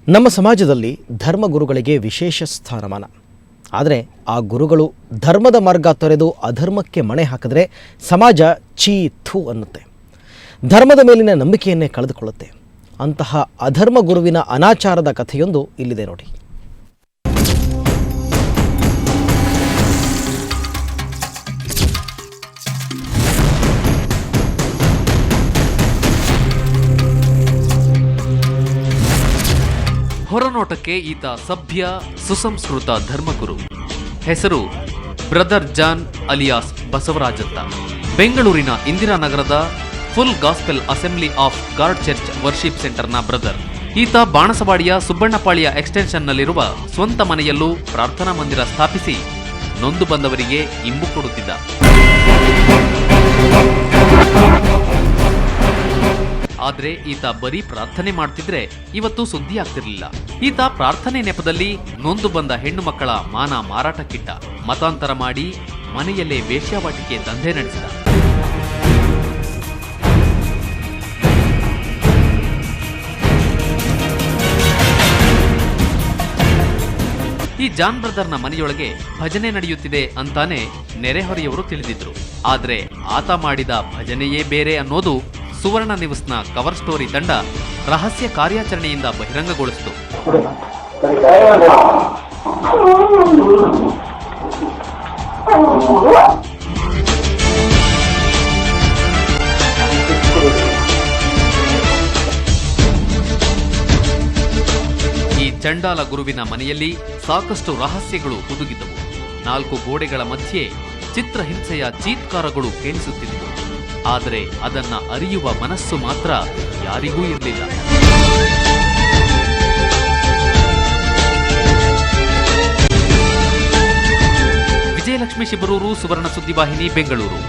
ನಮ್ಮ ಸಮಾಜದಲ್ಲಿ ಧರ್ಮಗುರುಗಳಿಗೆ ವಿಶೇಷ ಸ್ಥಾನಮಾನ. ಆದರೆ ಆ ಗುರುಗಳು ಧರ್ಮದ ಮಾರ್ಗ ತೊರೆದು ಅಧರ್ಮಕ್ಕೆ ಮಣೆ ಹಾಕಿದ್ರೆ ಸಮಾಜ ಛೀ ಥೂ ಅನ್ನುತ್ತೆ, ಧರ್ಮದ ಮೇಲಿನ ನಂಬಿಕೆಯನ್ನೇ ಕಳೆದುಕೊಳ್ಳುತ್ತೆ. ಅಂತಹ ಅಧರ್ಮ ಗುರುವಿನ ಅನಾಚಾರದ ಕಥೆಯೊಂದು ಇಲ್ಲಿದೆ ನೋಡಿ. ಹೊರನೋಟಕ್ಕೆ ಈತ ಸಭ್ಯ ಸುಸಂಸ್ಕೃತ ಧರ್ಮಗುರು. ಹೆಸರು ಬ್ರದರ್ ಜಾನ್ ಅಲಿಯಾಸ್ ಬಸವರಾಜ್ ಅಂತ. ಬೆಂಗಳೂರಿನ ಇಂದಿರಾನಗರದ full gospel assembly of God church worship ಸೆಂಟರ್ನ ಬ್ರದರ್. ಈತ ಬಾಣಸವಾಡಿಯ ಸುಬ್ಬಣ್ಣಪಾಳ್ಯ ಎಕ್ಸ್ಟೆನ್ಷನ್ನಲ್ಲಿರುವ ಸ್ವಂತ ಮನೆಯಲ್ಲೂ ಪ್ರಾರ್ಥನಾ ಮಂದಿರ ಸ್ಥಾಪಿಸಿ ನೊಂದು ಬಂದವರಿಗೆ ಇಂಬು ಕೊಡುತ್ತಿದ್ದ. ಆದ್ರೆ ಈತ ಬರೀ ಪ್ರಾರ್ಥನೆ ಮಾಡ್ತಿದ್ರೆ ಇವತ್ತು ಸುದ್ದಿ ಆಗ್ತಿರ್ಲಿಲ್ಲ. ಈತ ಪ್ರಾರ್ಥನೆ ನೆಪದಲ್ಲಿ ನೊಂದು ಬಂದ ಹೆಣ್ಣು ಮಕ್ಕಳ ಮಾನ ಮಾರಾಟಕ್ಕಿಟ್ಟ. ಮತಾಂತರ ಮಾಡಿ ಮನೆಯಲ್ಲೇ ವೇಶ್ಯಾವಾಟಿಕೆ ದಂಧೆ ನಡೆಸಿದ. ಈ ಜಾನ್ ಬ್ರದರ್ನ ಮನೆಯೊಳಗೆ ಭಜನೆ ನಡೆಯುತ್ತಿದೆ ಅಂತಾನೆ ನೆರೆಹೊರೆಯವರು ತಿಳಿದಿದ್ರು. ಆದ್ರೆ ಆತ ಮಾಡಿದ ಭಜನೆಯೇ ಬೇರೆ ಅನ್ನೋದು ಸುವರ್ಣ ನ್ಯೂಸ್ನ ಕವರ್ ಸ್ಟೋರಿ ತಂಡ ರಹಸ್ಯ ಕಾರ್ಯಾಚರಣೆಯಿಂದ ಬಹಿರಂಗಗೊಳಿಸಿತು. ಈ ಚಂಡಾಲ ಗುರುವಿನ ಮನೆಯಲ್ಲಿ ಸಾಕಷ್ಟು ರಹಸ್ಯಗಳು ಹುದುಗಿದ್ದವು. 4 ಗೋಡೆಗಳ ಮಧ್ಯೆ ಚಿತ್ರಹಿಂಸೆಯ ಚೀತ್ಕಾರಗಳು ಕೇಳಿಸುತ್ತಿದ್ದವು. ಆದರೆ ಅದನ್ನ ಅರಿಯುವ ಮನಸ್ಸು ಮಾತ್ರ ಯಾರಿಗೂ ಇರಲಿಲ್ಲ. ವಿಜಯಲಕ್ಷ್ಮಿ ಶಿಬರೂರು, ಸುವರ್ಣ ಸುದ್ದಿವಾಹಿನಿ, ಬೆಂಗಳೂರು.